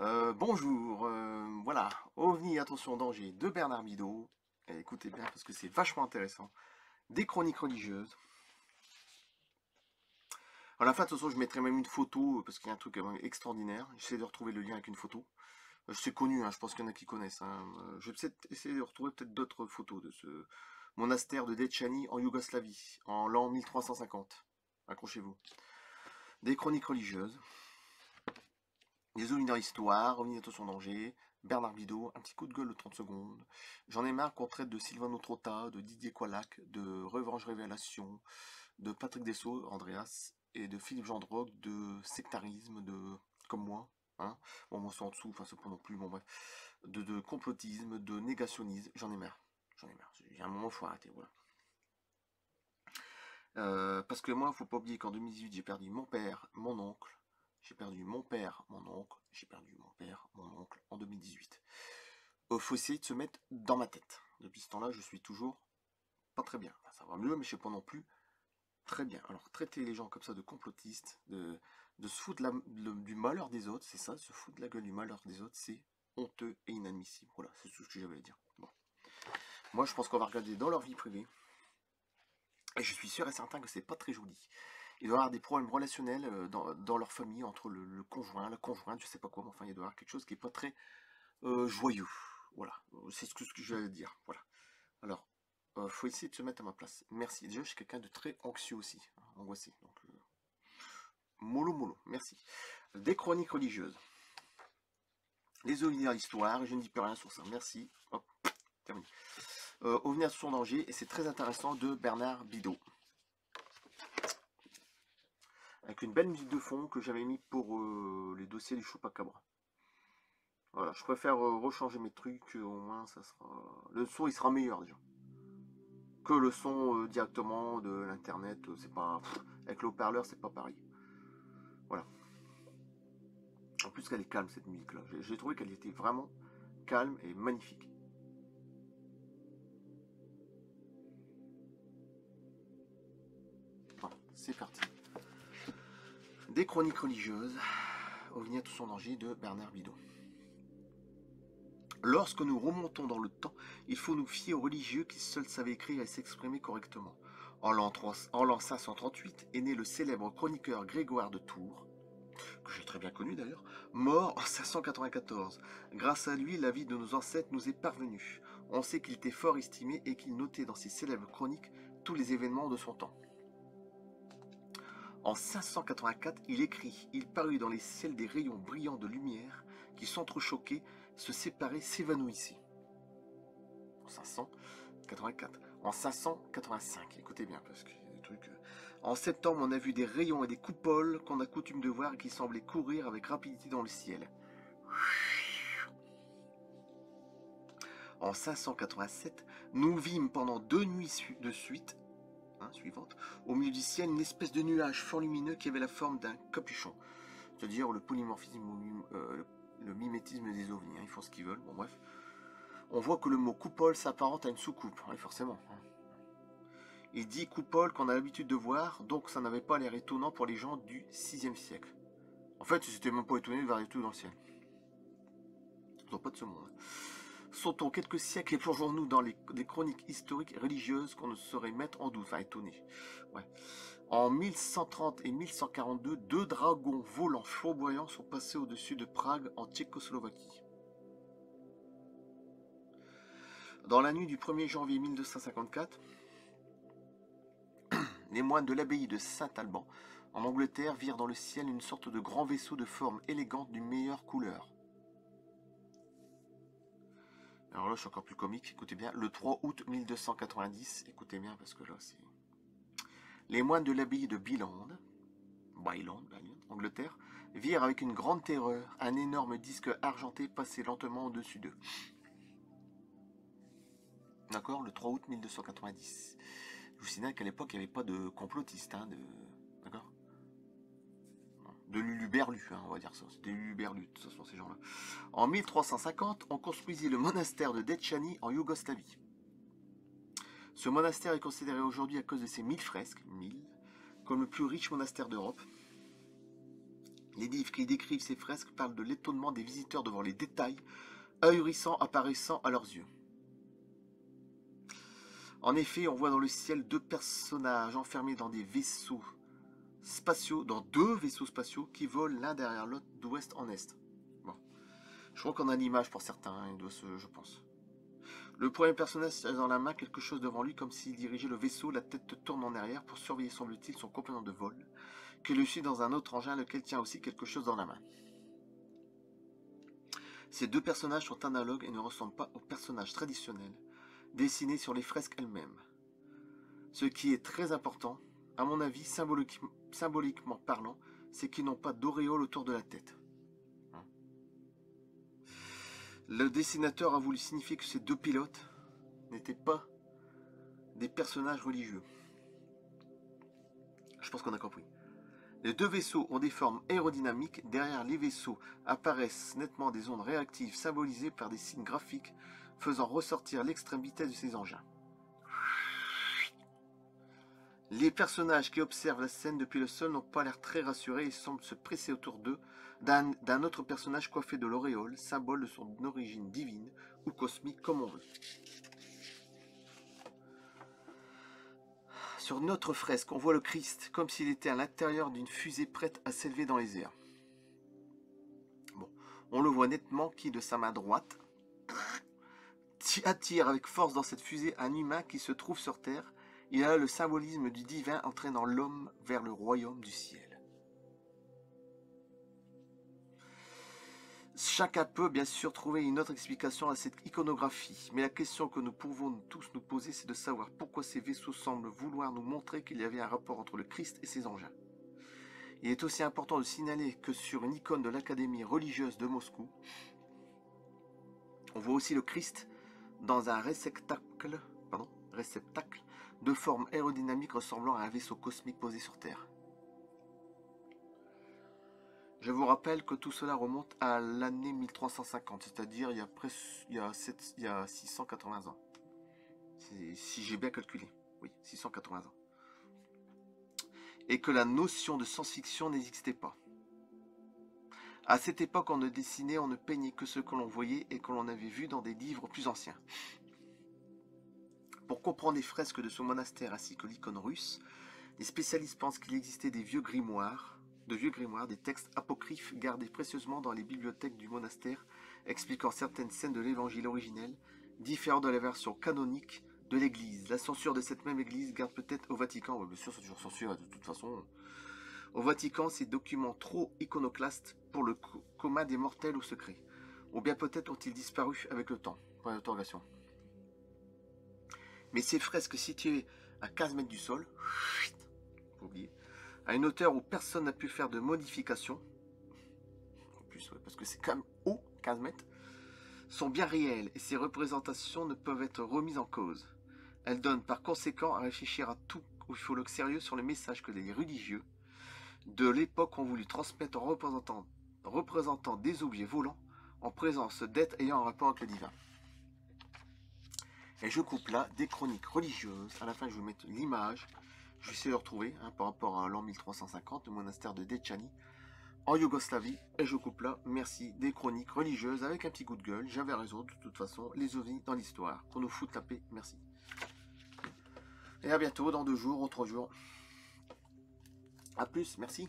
Bonjour, voilà, OVNI, attention, danger de Bernard Bidot. Écoutez bien parce que c'est vachement intéressant. Des chroniques religieuses. À la fin, de toute façon, je mettrai même une photo parce qu'il y a un truc extraordinaire. J'essaie de retrouver le lien avec une photo. C'est connu, hein, je pense qu'il y en a qui connaissent, hein. Je vais peut-être essayer de retrouver peut-être d'autres photos de ce monastère de Dečani en Yougoslavie, en l'an 1350. Accrochez-vous. Des chroniques religieuses. Des OVNI dans l'histoire, OVNI attention danger, Bernard Bidot, un petit coup de gueule de 30 secondes. J'en ai marre qu'on traite de Sylvano Trotta, de Didier Coalac, de Revanche Révélation, de Patrick Dessau, Andreas, et de Philippe Gendrogue, de sectarisme, de comme moi. Hein. Bon, moi c'est en dessous, enfin c'est pas non plus, bon bref. De complotisme, de négationnisme, j'en ai marre. J'en ai marre. Il y a un moment, il faut arrêter, voilà. Parce que moi, faut pas oublier qu'en 2018, j'ai perdu mon père, mon oncle. J'ai perdu mon père, mon oncle. J'ai perdu mon père, mon oncle en 2018. Faut essayer de se mettre dans ma tête. Depuis ce temps-là, je suis toujours pas très bien. Enfin, ça va mieux, mais je sais pas non plus très bien. Alors, traiter les gens comme ça de complotistes, de se foutre du malheur des autres, c'est ça, se foutre de la gueule du malheur des autres, c'est honteux et inadmissible. Voilà, c'est tout ce que j'avais à dire. Bon. Moi, je pense qu'on va regarder dans leur vie privée. Et je suis sûr et certain que c'est pas très joli. Il doit y avoir des problèmes relationnels dans leur famille, entre le conjoint, la conjointe, je sais pas quoi, mais enfin, il doit y avoir quelque chose qui est pas très joyeux. Voilà, c'est ce que je vais dire. Voilà. Alors, faut essayer de se mettre à ma place. Merci. Déjà, je suis quelqu'un de très anxieux aussi, hein, angoissé. Donc, mollo mollo, merci. Des chroniques religieuses. Les ovnis à l'histoire, je ne dis plus rien sur ça. Merci. Hop, terminé. OVNI à son danger, et c'est très intéressant, de Bernard Bidot. Avec une belle musique de fond que j'avais mis pour les dossiers du Chupacabra. Voilà, je préfère rechanger mes trucs, au moins ça sera. Le son il sera meilleur déjà. Que le son directement de l'internet, c'est pas. Avec le haut-parleur, c'est pas pareil. Voilà. En plus qu'elle est calme cette musique là. J'ai trouvé qu'elle était vraiment calme et magnifique. Voilà, c'est parti. Des chroniques religieuses. OVNI à tout son danger de Bernard Bidot. Lorsque nous remontons dans le temps, il faut nous fier aux religieux qui seuls savaient écrire et s'exprimer correctement. En l'an 538 est né le célèbre chroniqueur Grégoire de Tours, que j'ai très bien connu d'ailleurs, mort en 594. Grâce à lui, la vie de nos ancêtres nous est parvenue. On sait qu'il était fort estimé et qu'il notait dans ses célèbres chroniques tous les événements de son temps. En 584, il écrit « Il parut dans les ciels des rayons brillants de lumière qui s'entrechoquaient, se séparaient, s'évanouissaient. » En 584. En 585, écoutez bien, parce qu'il y a des trucs... En septembre, on a vu des rayons et des coupoles qu'on a coutume de voir et qui semblaient courir avec rapidité dans le ciel. En 587, nous vîmes pendant 2 nuits de suite, suivante, au milieu du ciel, une espèce de nuage fort lumineux qui avait la forme d'un capuchon. C'est-à-dire le polymorphisme, le mimétisme des ovnis. Ils font ce qu'ils veulent, bon bref. On voit que le mot coupole s'apparente à une soucoupe, forcément. Il dit coupole qu'on a l'habitude de voir, donc ça n'avait pas l'air étonnant pour les gens du 6e siècle. En fait, ils n'étaient même pas étonnés de voir des trucs dans le ciel. Ils n'ont pas de ce monde. Sautons quelques siècles et plongeons-nous dans des chroniques historiques religieuses qu'on ne saurait mettre en doute. Enfin, étonnés. Ouais. En 1130 et 1142, 2 dragons volants flamboyants sont passés au-dessus de Prague, en Tchécoslovaquie. Dans la nuit du 1er janvier 1254, les moines de l'abbaye de Saint-Alban, en Angleterre, virent dans le ciel une sorte de grand vaisseau de forme élégante d'une meilleure couleur. Alors là, je suis encore plus comique, écoutez bien. Le 3 août 1290, écoutez bien, parce que là, c'est... Les moines de l'abbaye de Byland, Angleterre, virent avec une grande terreur un énorme disque argenté passer lentement au-dessus d'eux. D'accord, le 3 août 1290. Je vous signale qu'à l'époque, il n'y avait pas de complotistes, d'accord, de luluberlus, on va dire ça. C'était luluberlus, de toute façon, ces gens-là. En 1350, on construisit le monastère de Dečani en Yougoslavie. Ce monastère est considéré aujourd'hui, à cause de ses 1000 fresques, comme le plus riche monastère d'Europe. Les livres qui décrivent ces fresques parlent de l'étonnement des visiteurs devant les détails ahurissants apparaissant à leurs yeux. En effet, on voit dans le ciel deux personnages enfermés dans des vaisseaux spatiaux, dans deux vaisseaux spatiaux qui volent l'un derrière l'autre d'ouest en est. Bon, je crois qu'on a l'image pour certains, hein, je pense. Le premier personnage a dans la main quelque chose devant lui comme s'il dirigeait le vaisseau, la tête tourne en arrière pour surveiller, semble-t-il, son compagnon de vol, qui le suit dans un autre engin, lequel tient aussi quelque chose dans la main. Ces deux personnages sont analogues et ne ressemblent pas aux personnages traditionnels dessinés sur les fresques elles-mêmes. Ce qui est très important, à mon avis, symboliquement parlant, c'est qu'ils n'ont pas d'auréole autour de la tête. Le dessinateur a voulu signifier que ces deux pilotes n'étaient pas des personnages religieux. Je pense qu'on a compris. Les deux vaisseaux ont des formes aérodynamiques. Derrière les vaisseaux apparaissent nettement des ondes réactives symbolisées par des signes graphiques faisant ressortir l'extrême vitesse de ces engins. Les personnages qui observent la scène depuis le sol n'ont pas l'air très rassurés et semblent se presser autour d'eux d'un autre personnage coiffé de l'auréole, symbole de son origine divine ou cosmique comme on veut. Sur notre fresque, on voit le Christ comme s'il était à l'intérieur d'une fusée prête à s'élever dans les airs. Bon, on le voit nettement qui, de sa main droite, attire avec force dans cette fusée un humain qui se trouve sur terre. Il a le symbolisme du divin entraînant l'homme vers le royaume du ciel. Chacun peut bien sûr trouver une autre explication à cette iconographie, mais la question que nous pouvons tous nous poser, c'est de savoir pourquoi ces vaisseaux semblent vouloir nous montrer qu'il y avait un rapport entre le Christ et ses engins. Il est aussi important de signaler que sur une icône de l'Académie religieuse de Moscou, on voit aussi le Christ dans un réceptacle de forme aérodynamique ressemblant à un vaisseau cosmique posé sur Terre. Je vous rappelle que tout cela remonte à l'année 1350, c'est-à-dire il y a 680 ans. Si j'ai bien calculé, oui, 680 ans. Et que la notion de science-fiction n'existait pas. À cette époque, on ne dessinait, on ne peignait que ce que l'on voyait et que l'on avait vu dans des livres plus anciens. Pour comprendre les fresques de ce monastère ainsi que l'icône russe, les spécialistes pensent qu'il existait des vieux grimoires, des textes apocryphes gardés précieusement dans les bibliothèques du monastère, expliquant certaines scènes de l'évangile originel, différentes de la version canonique de l'église. La censure de cette même église garde peut-être au Vatican, bien sûr c'est toujours censuré de toute façon, au Vatican ces documents trop iconoclastes pour le commun des mortels ou secrets. Ou bien peut-être ont-ils disparu avec le temps. Point d'interrogation. Mais ces fresques situées à 15 mètres du sol, faut oublier, à une hauteur où personne n'a pu faire de modification, en plus, ouais, parce que c'est quand même haut, 15 mètres, sont bien réelles et ces représentations ne peuvent être remises en cause. Elles donnent par conséquent à réfléchir à tout où il faut le sérieux sur le message que les religieux de l'époque ont voulu transmettre en représentant des objets volants en présence d'êtres ayant un rapport avec le divin. Et je coupe là des chroniques religieuses. À la fin, je vais vous mettre l'image. Je vais essayer de retrouver par rapport à l'an 1350, le monastère de Dečani en Yougoslavie. Et je coupe là, merci, des chroniques religieuses avec un petit coup de gueule. J'avais raison, de toute façon, les ovnis dans l'histoire. Qu'on nous foute la paix, merci. Et à bientôt, dans 2 jours ou 3 jours. A plus, merci.